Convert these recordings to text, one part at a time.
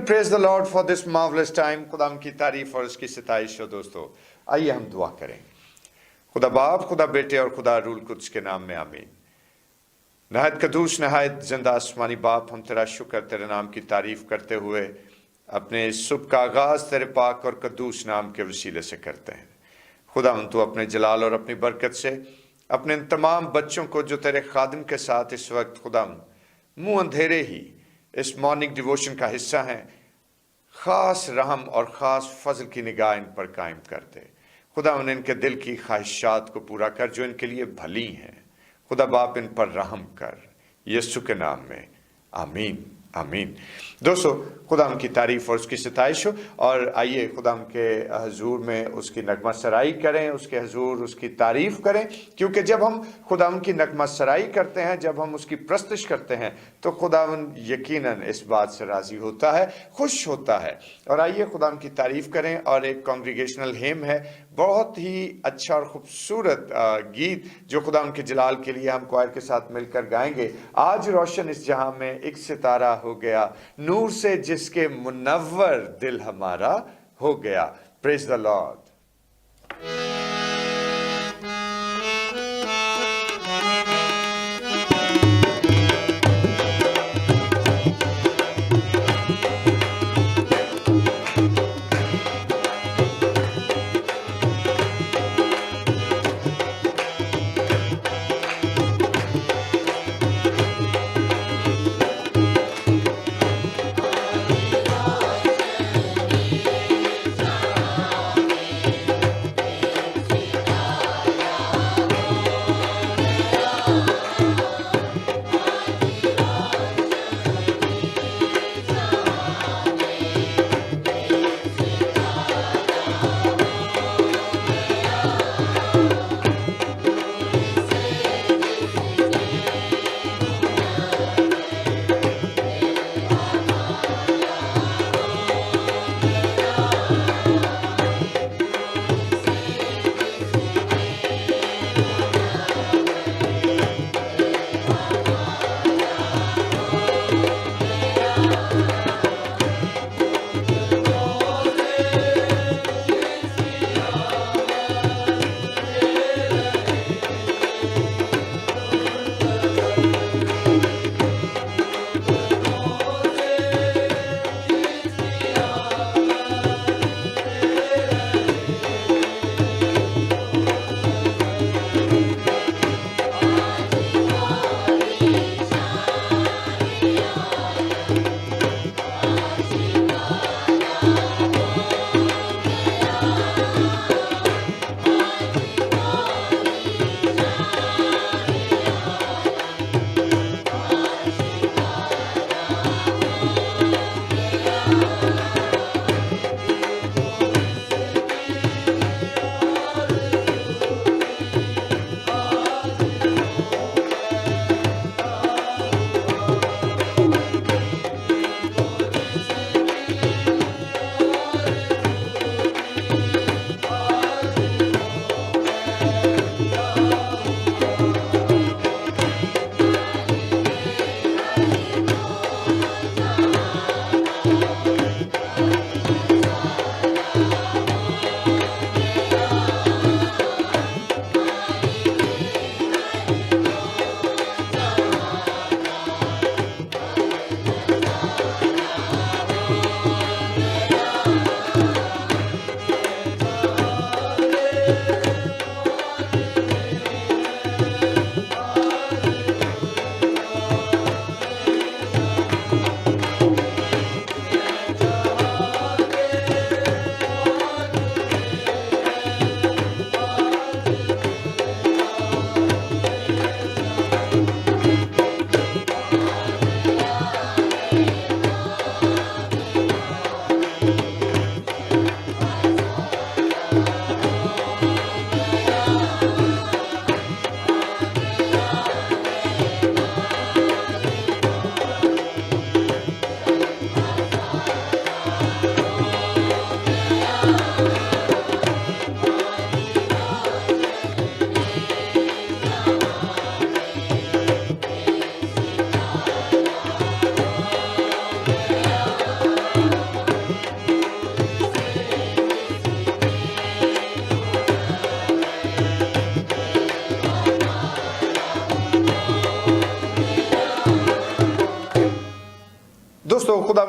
praise the Lord for this marvelous time. खुदाम की तारीफ और उसकी सताइश हो दोस्तों। आइए हम दुआ करें। खुदा बाप, खुदा बेटे और खुदा रूल कुद्स के नाम में आमीन। नहायत कदूस, नहायत जिंदा आसमानी बाप, हम तेरा शुक्र, तेरे नाम की तारीफ करते हुए अपने सुबह का आगाज तेरे पाक और कदूस नाम के वसीले से करते हैं। खुदा तू अपने जलाल और अपनी बरकत से अपने इन तमाम बच्चों को जो तेरे खादिम के साथ इस वक्त खुदा मुंह अंधेरे ही इस मॉर्निंग डिवोशन का हिस्सा हैं, ख़ास रहम और ख़ास फजल की निगाह इन पर कायम कर दे। खुदा उन्हें इनके दिल की ख्वाहिशात को पूरा कर जो इनके लिए भली हैं। खुदा बाप इन पर रहम कर, यीशु के नाम में आमीन आमीन। दोस्तों, खुदा की तारीफ़ और उसकी सताइश हो। और आइए खुदा के हजूर में उसकी नगमा सराई करें, उसके हजूर उसकी तारीफ़ करें, क्योंकि जब हम खुदा की नगमा सराई करते हैं, जब हम उसकी प्रस्तश करते हैं, तो खुदा यकीनन इस बात से राज़ी होता है, खुश होता है। और आइए खुदा की तारीफ़ करें। और एक कांग्रीगेशनल हेम है, बहुत ही अच्छा और ख़ूबसूरत गीत जो खुदा के जलाल के लिए हम क्वायर के साथ मिलकर गाएंगे। आज रोशन इस जहां में एक सितारा हो गया, नूर से जिसके मुनव्वर दिल हमारा हो गया। Praise the Lord.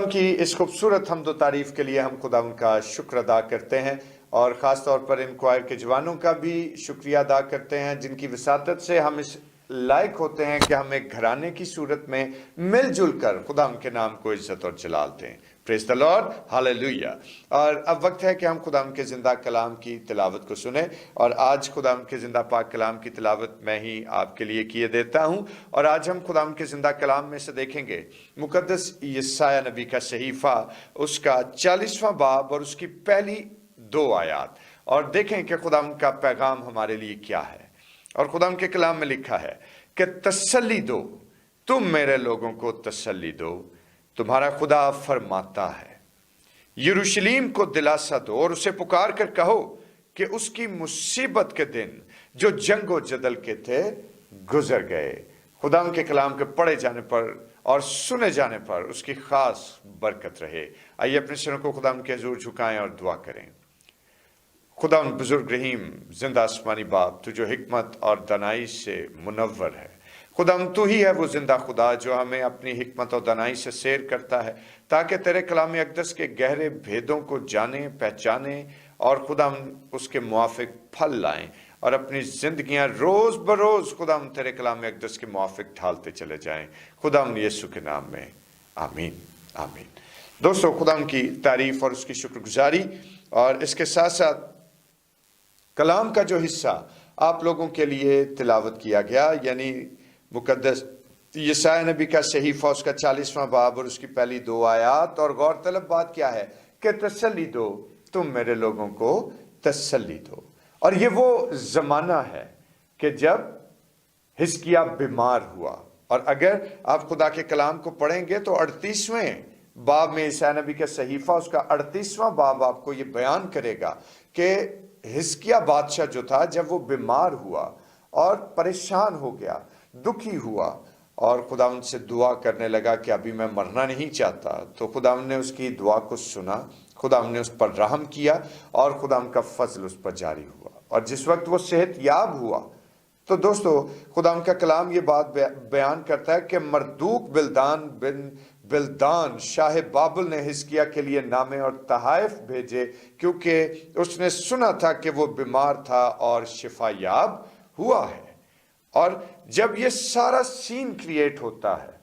खुदावंद की इस खूबसूरत हम्द व तारीफ के लिए हम खुदावंद का शुक्र अदा करते हैं और ख़ास तौर पर इन क्वायर के जवानों का भी शुक्रिया अदा करते हैं जिनकी वसातत से हम इस लायक होते हैं कि हम एक घराने की सूरत में मिलजुल कर खुदा उनके नाम को इज्जत और जलाल दें। Praise the Lord, hallelujah. और अब वक्त है कि हम खुदा के जिंदा कलाम की तिलावत को सुने और आज खुदा के जिंदा पाक कलाम की तिलावत मैं ही आपके लिए किए देता हूं। और आज हम खुदा के जिंदा कलाम में से देखेंगे मुकद्दस यशायाह नबी का सहीफा, उसका 40वां बाब और उसकी पहली 2 आयात, और देखें कि खुदा का पैगाम हमारे लिए क्या है। और खुदा के कलाम में लिखा है कि तसल्ली दो, तुम मेरे लोगों को तसल्ली दो, तुम्हारा खुदा फरमाता है। यरूशलेम को दिलासा दो और उसे पुकार कर कहो कि उसकी मुसीबत के दिन जो जंगो जदल के थे गुजर गए। खुदा के कलाम के पढ़े जाने पर और सुने जाने पर उसकी खास बरकत रहे। आइए अपने सिरों को खुदा के हुजूर झुकाएं और दुआ करें। खुदा बुजुर्ग रहीम जिंदा आसमानी बाप, तू जो हिकमत और दनाई से मुनव्वर है, खुदा तू ही है वो जिंदा खुदा जो हमें अपनी हिकमत और दनाई से सैर करता है ताकि तेरे कलाम अक़दस के गहरे भेदों को जाने, पहचाने और खुदा उसके मुआफिक फल लाएं और अपनी जिंदगियां रोज बरोज खुदा तेरे कलाम अक़दस के मुआफिक ढालते चले जाएं। खुदा यीशु के नाम में आमीन, आमीन। दोस्तों, खुदा की तारीफ और उसकी शुक्रगुजारी और इसके साथ साथ कलाम का जो हिस्सा आप लोगों के लिए तिलावत किया गया, यानी मुकद्दस यशायाह नबी का सहीफा, उसका 40वां बाब और उसकी पहली 2 आयात। और गौरतलब बात क्या है कि तसल्ली दो, तुम मेरे लोगों को तसल्ली दो। और ये वो जमाना है कि जब हिजकिय्याह बीमार हुआ, और अगर आप खुदा के कलाम को पढ़ेंगे तो 38वें बाब में यशायाह नबी का सहीफा, उसका 38वां बाब आपको ये बयान करेगा कि हिजकिय्याह बादशाह जो था, जब वो बीमार हुआ और परेशान हो गया, दुखी हुआ और खुदा उनसे दुआ करने लगा कि अभी मैं मरना नहीं चाहता, तो खुदा ने उसकी दुआ को सुना, खुदा ने उस पर रहम किया और खुदा का फजल उस पर जारी हुआ। और जिस वक्त वो सेहत याब हुआ, तो दोस्तों खुदा का कलाम ये बात बयान करता है कि मरदूक बिल्दान बिन बिल्दान शाह बाबुल ने हिजकिय्याह के लिए नामे और तहाइफ भेजे, क्योंकि उसने सुना था कि वो बीमार था और शिफा याब हुआ है। और जब ये सारा सीन क्रिएट होता है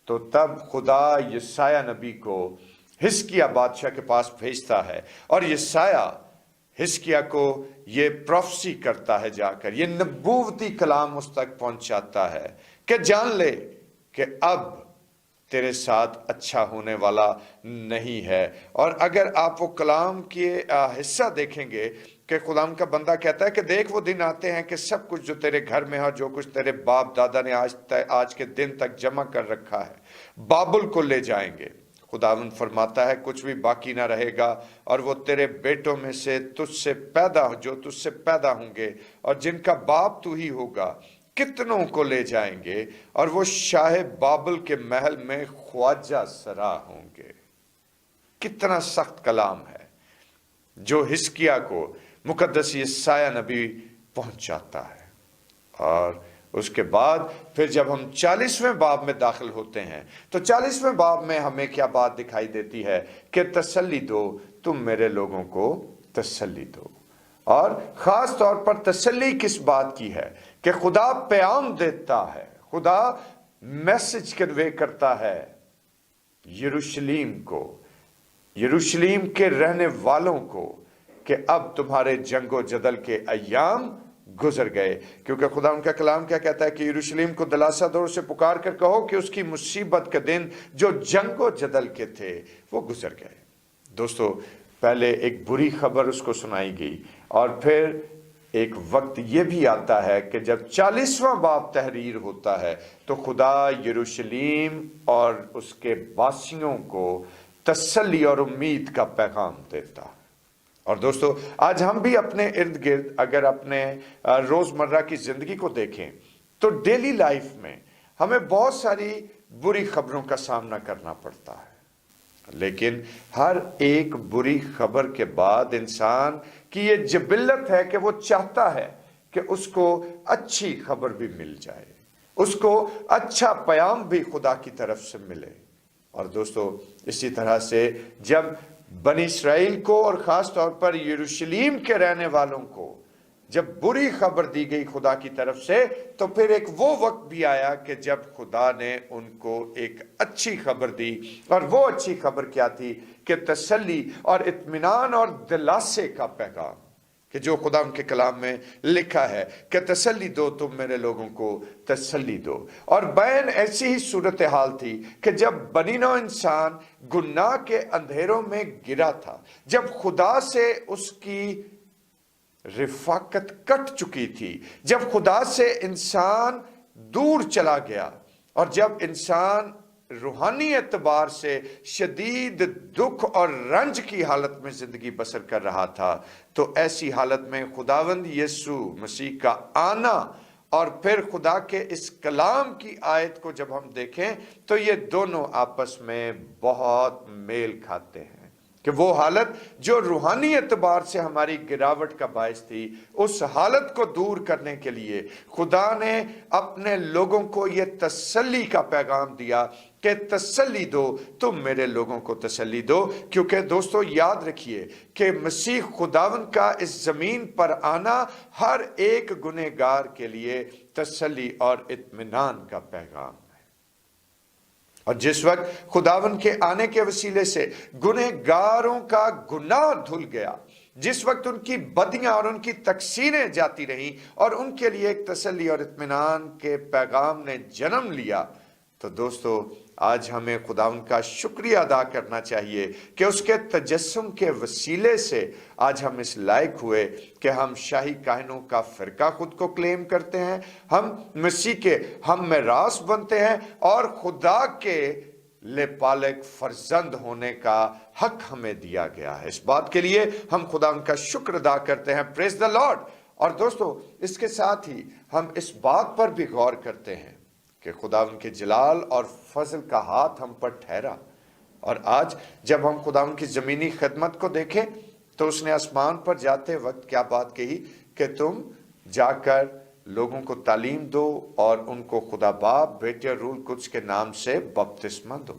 तो तब खुदा यशायाह नबी को हिजकिय्याह बादशाह के पास भेजता है और यशायाह हिजकिय्याह को ये प्रोफेसी करता है, जाकर ये नबूवती कलाम उस तक पहुंचाता है कि जान ले कि अब तेरे साथ अच्छा होने वाला नहीं है। और अगर आप वो कलाम के हिस्सा देखेंगे कि खुदा का बंदा कहता है कि देख वो दिन आते हैं कि सब कुछ जो तेरे घर में है, जो कुछ तेरे बाप दादा ने आज के दिन तक जमा कर रखा है, बाबुल को ले जाएंगे। खुदावंद फरमाता है कुछ भी बाकी ना रहेगा, और वो तेरे बेटों में से तुझसे पैदा होंगे और जिनका बाप तू ही होगा, कितनों को ले जाएंगे और वो शाह बाबुल के महल में ख्वाजा सरा होंगे। कितना सख्त कलाम है जो हिजकिय्याह को मुकद्दस यशायाह नबी पहुंचाता है। और उसके बाद फिर जब हम 40वें बाब में दाखिल होते हैं तो 40वें बाब में हमें क्या बात दिखाई देती है कि तसल्ली दो, तुम मेरे लोगों को तसल्ली दो। और खास तौर पर तसल्ली किस बात की है कि खुदा पैगाम देता है, खुदा मैसेज कन्वे करता है यरूशलेम को, यरूशलेम के रहने वालों को, कि अब तुम्हारे जंगो जदल के अय्याम गुजर गए। क्योंकि खुदा उनका कलाम क्या कहता है कि यरूशलेम को दिलासा दो, उसे पुकार कर कहो कि उसकी मुसीबत के दिन जो जंगो जदल के थे वो गुजर गए। दोस्तों, पहले एक बुरी खबर उसको सुनाई गई और फिर एक वक्त ये भी आता है कि जब 40वां बाब तहरीर होता है तो खुदा यरूशलेम और उसके वासियों को तसल्ली और उम्मीद का पैगाम देता है। और दोस्तों, आज हम भी अपने इर्द गिर्द अगर अपने रोजमर्रा की जिंदगी को देखें तो डेली लाइफ में हमें बहुत सारी बुरी खबरों का सामना करना पड़ता है, लेकिन हर एक बुरी खबर के बाद इंसान की ये जबिल्लत है कि वो चाहता है कि उसको अच्छी खबर भी मिल जाए, उसको अच्छा पैगाम भी खुदा की तरफ से मिले। اور دوستو اسی طرح سے جب بنی اسرائیل کو اور خاص طور پر یروشلیم کے رہنے والوں کو جب بری خبر دی گئی خدا کی طرف سے، تو پھر ایک وہ وقت بھی آیا کہ جب خدا نے ان کو ایک اچھی خبر دی، اور وہ اچھی خبر کیا تھی کہ تسلی اور اطمینان اور دلاسے کا پیغام، کہ جو خدا ان کے کلام میں لکھا ہے کہ تسلی دو تم میرے لوگوں کو تسلی دو۔ اور بین ایسی ہی صورتحال تھی کہ جب بنی نوع انسان گناہ کے اندھیروں میں گرا تھا، جب خدا سے اس کی رفاقت کٹ چکی تھی، جب خدا سے انسان دور چلا گیا، اور جب انسان روحانی اعتبار سے شدید دکھ اور رنج کی حالت میں زندگی بسر کر رہا تھا، تو ایسی حالت میں خداوند یسوع مسیح کا آنا اور پھر خدا کے اس کلام کی آیت کو جب ہم دیکھیں تو یہ دونوں آپس میں بہت میل کھاتے ہیں، کہ وہ حالت جو روحانی اعتبار سے ہماری گراوٹ کا باعث تھی، اس حالت کو دور کرنے کے لیے خدا نے اپنے لوگوں کو یہ تسلی کا پیغام دیا کہ تسلی دو تم میرے لوگوں کو تسلی دو۔ کیونکہ دوستو یاد رکھیے کہ مسیح خداوند کا اس زمین پر آنا ہر ایک گنہگار کے لیے تسلی اور اطمینان کا پیغام ہے۔ اور جس وقت خداوند کے آنے کے وسیلے سے گنہگاروں کا گناہ دھل گیا، جس وقت ان کی بدیاں اور ان کی تقصیریں جاتی رہیں اور ان کے لیے ایک تسلی اور اطمینان کے پیغام نے جنم لیا، تو دوستو آج ہمیں خداوند کا شکریہ ادا کرنا چاہیے کہ اس کے تجسم کے وسیلے سے آج ہم اس لائق ہوئے کہ ہم شاہی کاہنوں کا فرقہ خود کو کلیم کرتے ہیں، ہم مسیح کے ہم میراث بنتے ہیں، اور خدا کے لپالک فرزند ہونے کا حق ہمیں دیا گیا ہے۔ اس بات کے لیے ہم خداوند کا شکر ادا کرتے ہیں، پریز دی لارڈ۔ اور دوستو اس کے ساتھ ہی ہم اس بات پر بھی غور کرتے ہیں کہ خداوند کے جلال اور فضل کا ہاتھ ہم پر ٹھہرا، اور آج جب ہم خداوند کی زمینی خدمت کو دیکھیں تو اس نے آسمان پر جاتے وقت کیا بات کہی کہ تم جا کر لوگوں کو تعلیم دو اور ان کو خدا باپ بیٹے اور روح القدس کے نام سے بپتسمہ دو۔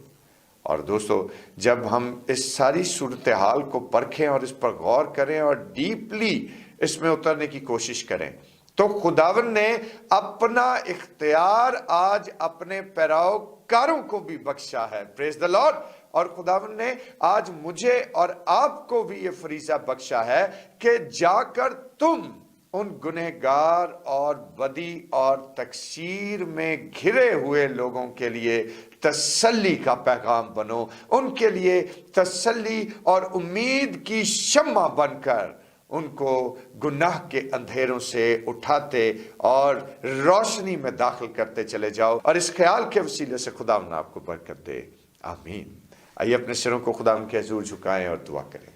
اور دوستو جب ہم اس ساری صورتحال کو پرکھیں اور اس پر غور کریں اور ڈیپلی اس میں اترنے کی کوشش کریں، تو خداوند نے اپنا اختیار آج اپنے پیروکاروں کو بھی بخشا ہے، پریز دی لارڈ۔ اور خداوند نے آج مجھے اور آپ کو بھی یہ فریضہ بخشا ہے کہ جا کر تم ان گنہگار اور بدی اور تقصیر میں گھرے ہوئے لوگوں کے لیے تسلی کا پیغام بنو، ان کے لیے تسلی اور امید کی شمع بن کر ان کو گناہ کے اندھیروں سے اٹھاتے اور روشنی میں داخل کرتے چلے جاؤ، اور اس خیال کے وسیلے سے خداوند آپ کو برکت دے، آمین۔ آئیے اپنے سروں کو خداوند کے حضور جھکائیں اور دعا کریں۔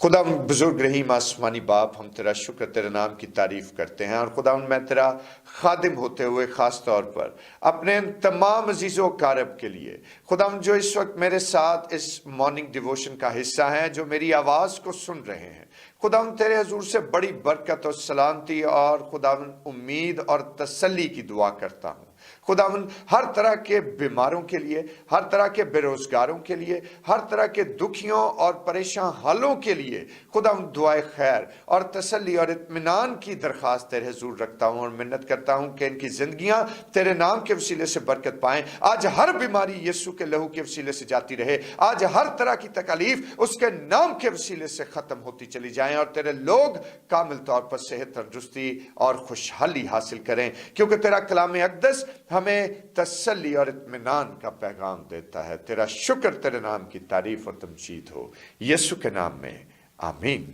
خداوند بزرگ رحیم آسمانی باپ، ہم تیرا شکر، تیرے نام کی تعریف کرتے ہیں، اور خداوند میں تیرا خادم ہوتے ہوئے خاص طور پر اپنے ان تمام عزیز و اقارب کے لیے خداوند جو اس وقت میرے ساتھ اس مارننگ ڈیووشن کا حصہ ہیں، جو میری آواز کو سن رہے ہیں، خداوند تیرے حضور سے بڑی برکت اور سلامتی اور خداوند امید اور تسلی کی دعا کرتا ہوں۔ خداوند ہر طرح کے بیماروں کے لیے، ہر طرح کے بے روزگاروں کے لیے، ہر طرح کے دکھیوں اور پریشان حالوں کے لیے خداوند دعائے خیر اور تسلی اور اطمینان کی درخواست تیرے حضور رکھتا ہوں، اور منت کرتا ہوں کہ ان کی زندگیاں تیرے نام کے وسیلے سے برکت پائیں۔ آج ہر بیماری یسوع کے لہو کے وسیلے سے جاتی رہے، آج ہر طرح کی تکالیف اس کے نام کے وسیلے سے ختم ہوتی چلی جائیں، اور تیرے لوگ کامل طور پر صحت، تندرستی اور خوشحالی حاصل کریں، کیونکہ تیرا کلام اقدس ہمیں تسلی اور اطمینان کا پیغام دیتا ہے۔ تیرا شکر، تیرے نام کی تعریف اور تمجید ہو، یسوع کے نام میں، آمین۔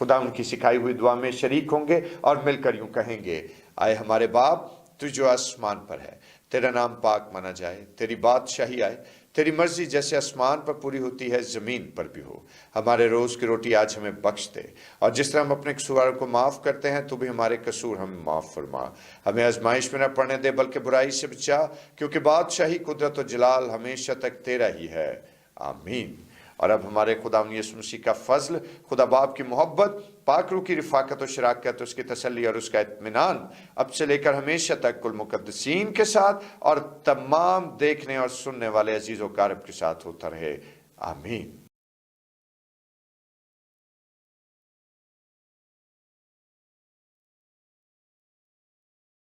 خدا ان کی سکھائی ہوئی دعا میں شریک ہوں گے اور مل کر یوں کہیں گے، آئے ہمارے باپ تو جو آسمان پر ہے، تیرا نام پاک مانا جائے، تیری بادشاہی آئے، تیری مرضی جیسے آسمان پر پوری ہوتی ہے زمین پر بھی ہو۔ ہمارے روز کی روٹی آج ہمیں بخش دے، اور جس طرح ہم اپنے قصورواروں کو معاف کرتے ہیں تو بھی ہمارے قصور ہمیں معاف فرما۔ ہمیں آزمائش میں نہ پڑنے دے بلکہ برائی سے بچا، کیونکہ بادشاہی، قدرت و جلال ہمیشہ تک تیرا ہی ہے، آمین۔ اور اب ہمارے خدا یسوع مسیح کا فضل، خدا باپ کی محبت، پاک روح کی رفاقت و شراکت، اس کی تسلی اور اس کا اطمینان اب سے لے کر ہمیشہ تک کل مقدسین کے ساتھ اور تمام دیکھنے اور سننے والے عزیز و اقارب کے ساتھ ہوتا رہے، آمین۔